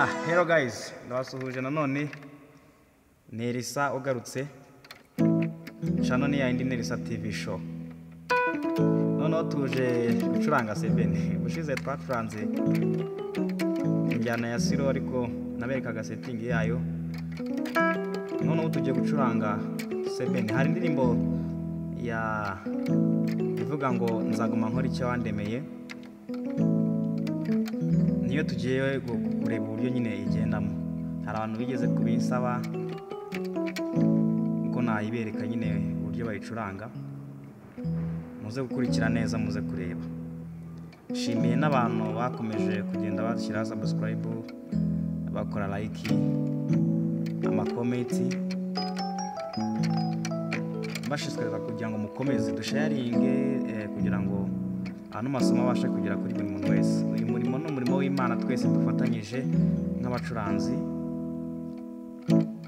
Hello guys, ndabasuhuje nanone. Nerisa ugarutse. Channel ni ya indi Nerisa TV show. Noneho tuje gucuranga sebene. Bushize twacuranze injyana ya siro ariko naberekaga setting yayo. Noneho tuje gucuranga sebene. Hari indirimbo ya ivuga ngo nzaguma nkora icyo wandemeye. Niyo tugiye kureba uburyo nyine igendamo. Hari abantu bigeze kubinsaba ko nayibereka nyine uburyo bayicuranga. Muze gukurikira neza, muze kureba. Shimiye n'abantu bakomeje kugenda bashyira subscribe, bakora like, ama comment. Bashishikariza kugira ngo mukomeze dusharinge kugira ngo ano masomo abashe kugera kuri buri muntu wese. Uyu murimo no murimo w'Imana twese dufatanyije nk'abacuranzi.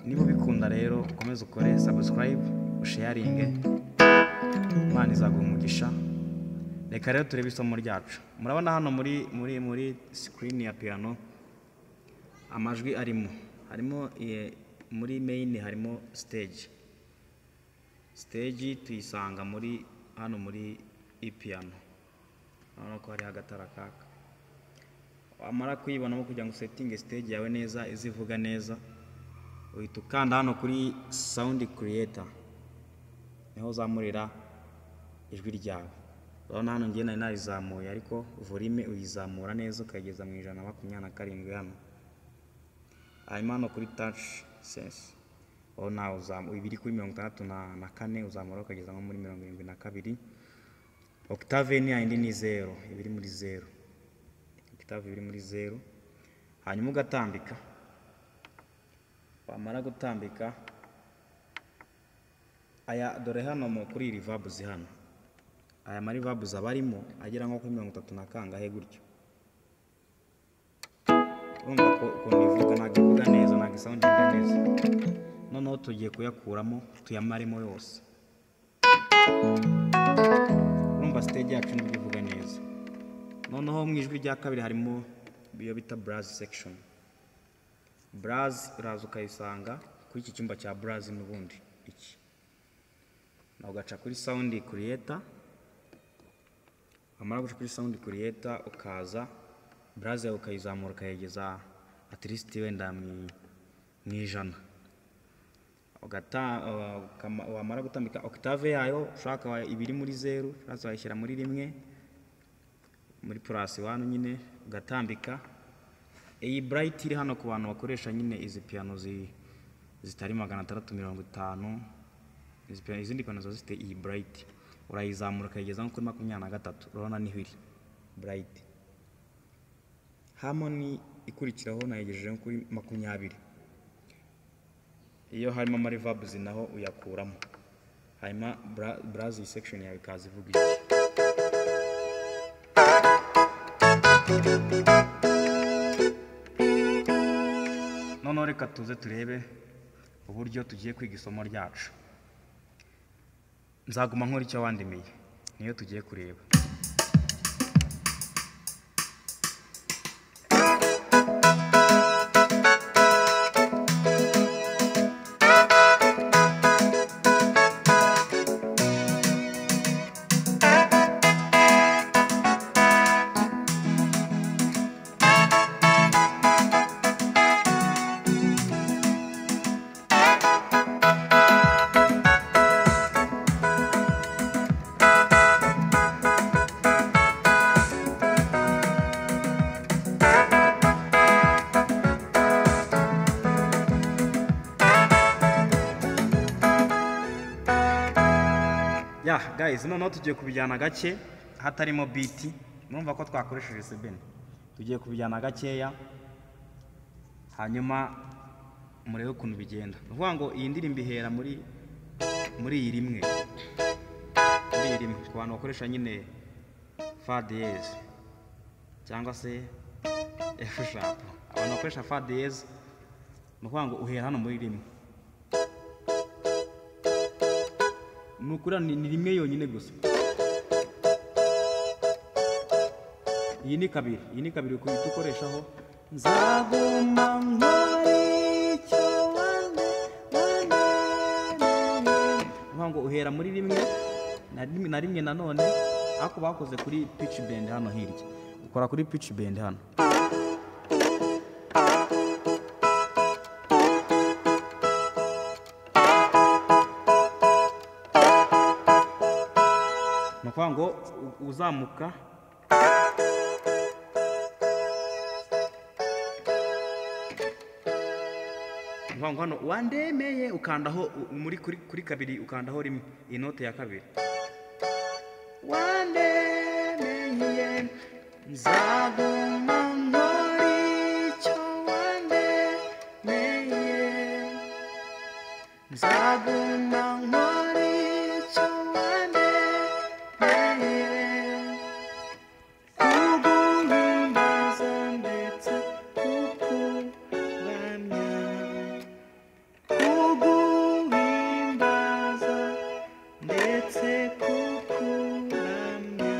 Niba bikunda rero ukomeze ukore subscribe, usharinge. Imana izaguha umugisha. Reka rero turebe isomo ryacu. Murabona hano muri screen ya piano amajwi harimo muri main harimo stage. Stage tuyisanga hano muri piano. Urabona ko hari agatara kaka. Wamara kuyibonamo kugira ngo setting stage yawe neza izivuga neza, uhita ukanda hano kuri sound creator, niho uzamurira ijwi ryawe. Urabona hano ngiye narizamuye ariko volume uyizamura neza ukageza mu 127 hano. Hanyuma hano kuri touch sense nawe ibiri kuri 64 uzamura ukageza nko muri 72. Octave ni yindi ni 0, ibiri muri 0. Octave ibiri muri 0. Hanyuma ugatambika. Wamara gutambika aya dore hano kuri reverb hano. Aya mari reverb abarimo agera nko kuri 30 gutyo. Urumva ko ukuntu ivuga neza nta sound neza. Noneho tugiye kuyakuramo tuyamaremo yose. Urumva stage yacu ntibivuga neza. Noneho mu ijwi rya kabiri harimo biyo bita brass section. Brass uraza ukayisanga kuri iki cyumba cya brass n'ubundi iki. Na ugaca kuri sound creator. Amara guca kuri sound creator ukaza brass yawe ukayizamura ukayegeza at least wenda mu 100. Wamara gutambika octave yayo ushaka ibiri muri 0 uraza wayishyira muri 1 muri plus 1 nyine ugatambika. Iyi bright iri hano ku bantu bakoresha nyine izi piano zitari 650. Izindi piano zifite iyi bright urayizamura ukayigeza nko kuri 23. Urabona niho iri bright. Harmony ikurikiraho nayigejeje nko kuri 20. Iyo harimo ama reverbs naho uyakuramo. Hanyuma brass section yawe ikaza ivuga iki. Noneho reka tuze turebe uburyo tugiye kwiga isomo ryacu. Nzaguma nkora icyo wandemeye niyo tugiye kureba. Guys, noneho tugiye kubijyana gake hatarimo beat. Murumva ko twakoresheje sebene. Tugiye kubijyana gakeya hanyuma murebe ukuntu bigenda. Uvuga ngo iyi ndirimbo ihera muri iyi rimwe. Muri iyi rimwe ku bantu bakoresha nyine fa dièse cyangwa se F sharp. Abantu bakoresha fa dièse uvuga ngo uhera hano muri rimwe. Nukura ni rimwe yonyine gusa. Iyi ni kabiri, kuko dukoreshaho nzaguma nkora icyo ngo uhera muri rimwe na rimwe nanone ariko bakoze kuri pitch bend hano hirya ukora kuri pitch bend hano nukuvuga ngo uzamuka hano wandemeye ukandaho muri kuri kabiri ukandaho rimwe inote ya kabiri wandemeye nzaguma nkora icyo wandemeye nzaguma nkora icyo wandemeye kuguhimbaza ndetse kukuramya kuguhimbaza ndetse kukuramya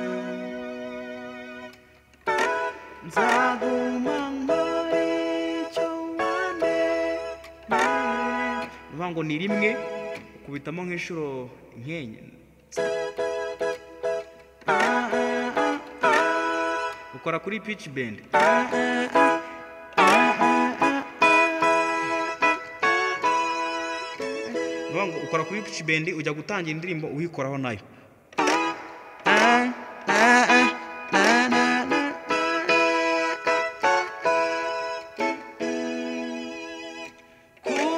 nzaguma nkora icyo wandemeye uvuga ngo ni rimwe ukubitamo nk'inshuro nk'enye ukora kuri pitch bend ukora kuri pitch bend ujya gutangira indirimbo uyikoraho nayo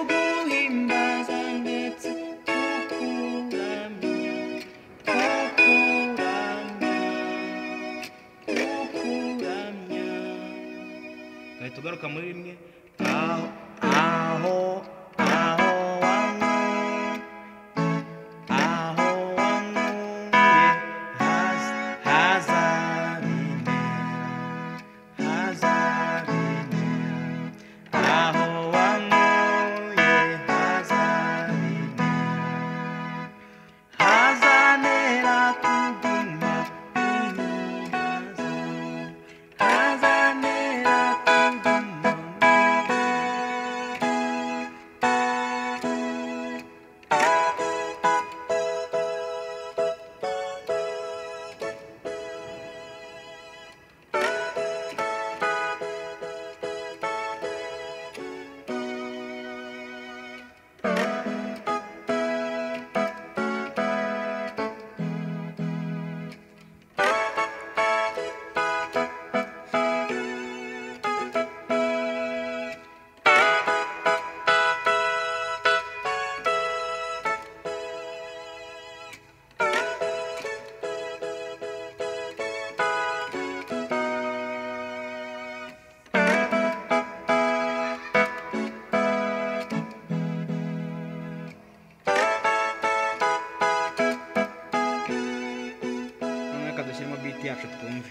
kuguhimbaza ndetse kukuramya gahita ugaruka muri rimwe aho dushyiremo beat yacu twumve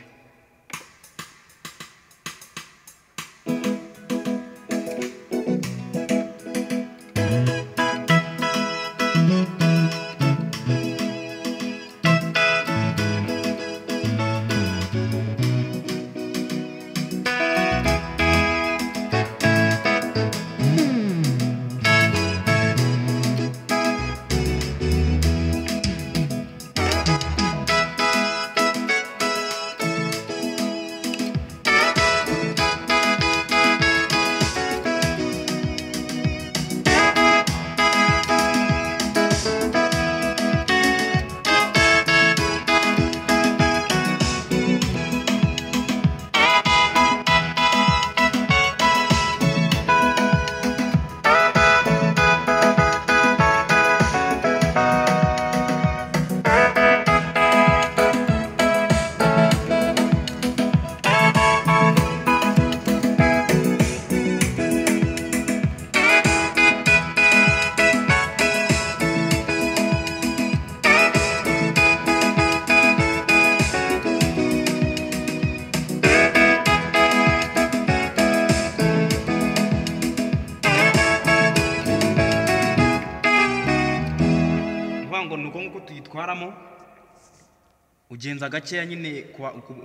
ugenza gakeya nyine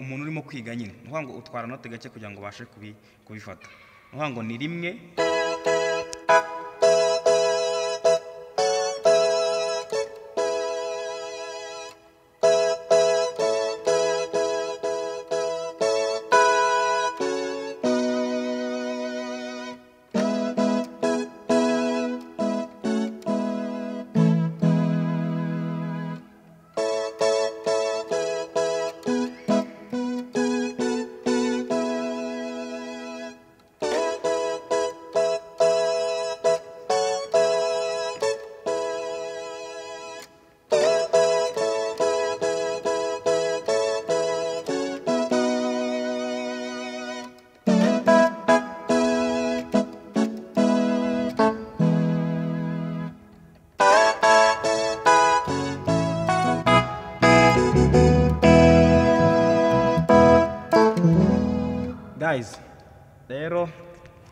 umuntu urimo kwiga nyine nuvuga ngo utwara note gake kugira ngo ubashe kubifata nuvuga ngo ni rimwe guys. Rero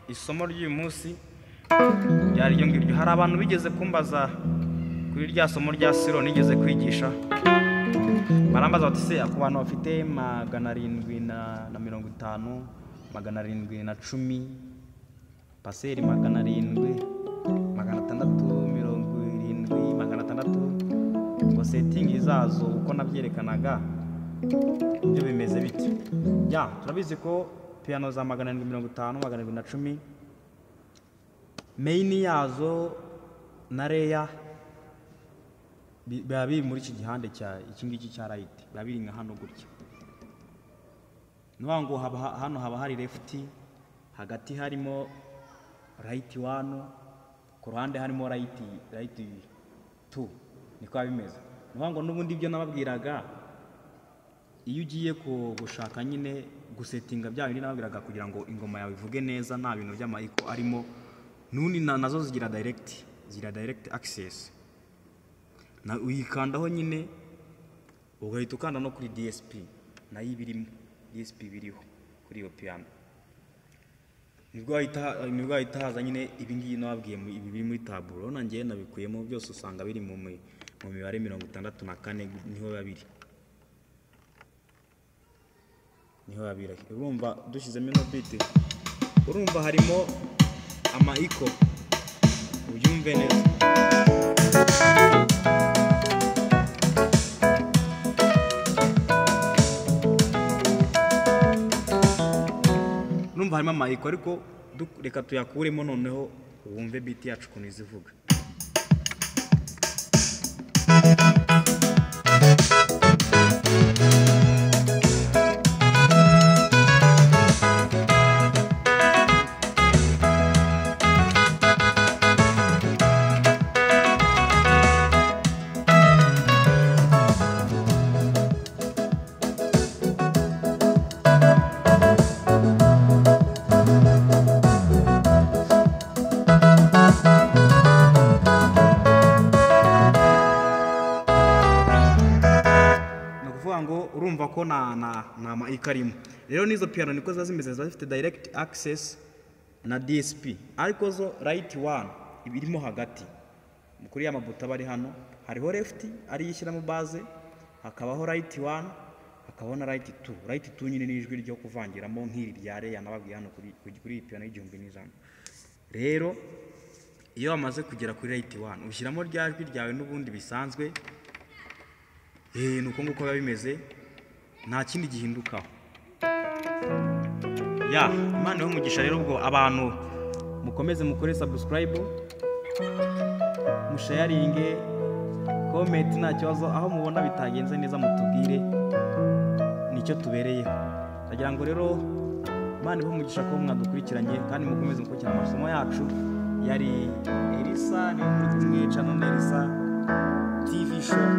isomo ry'uyu munsi ryari ryo ngiryo. Hari abantu bigeze kumbaza kuri rya somo rya siro nigeze kwigisha, barambaza bati se ako bantu bafite 750, 710, paseri 700, 670, 600, ngo setting izazo uko nabyerekanaga ibyo bimeze biti. Ya turabizi ko piano za 750, 710 main yazo na reya biba biri muri iki gihande cya iki ngiki cya right, biba biri nka hano gutya. Nuvuga ngo hano haba hari left, hagati harimo right 1, ku ruhande harimo right 2, niko bimeze. Nuvuga ngo n'ubundi ibyo nababwiraga iyo ugiye gushaka nyine gusetinga bya bindi nababwiraga kugira ngo ingoma yawe ivuge neza nta bintu by'amayiko arimo, nundi nazo zigira direct access. Na uyikandaho nyine ugahita ukanda no kuri DSP nayo ibirimo, DSP biriho kuri iyo piano. Nibwo ahita haza nyine ibi ngiyi nababwiye ibi biri muri taburo, nanjye nabikuyemo byose usanga biri mu mibare 64 niho babiri. Niho babira. Urumva dushyizemo no beat, urumva harimo amaiko, ubyumve neza. Urumva harimo amaiko, ariko reka tuyakuremo noneho wumve beat yacu ukuntu izivuga. Urumva ko na maikarimo. Rero nizo piano niko zazimeze, zifite direct access na DSP, ariko zo right 1 ibirimo hagati kuri ya mabuta bari hano, hariho left ari yishyira mu base, hakabaho right 1, hakabaho na right 2. Right 2 nyine n'ijwi ryo kuvangiramo nk'iri ryare yanababwiye hano kuri piano y'igihumbi n'ijana. Rero iyo wamaze kugera kuri right 1 ushyiramo ryajwi ryawe n'ubundi bisanzwe, nuko nguko bimeze, nta kindi gihindukaho. Ya Imana yo mugisha. Rero ubwo abantu mukomeze mukore subscribe, musharinge, comment, nta kibazo. Aho mubona bitagenze neza mutubwire, nicyo tubereyeho. Ndagira ngo rero Imana yo mugisha ko mwadukurikiranye kandi mukomeze mukurikirana amasomo yacu. Yari Elisa, ni muri kumwe channel Elisa TV show.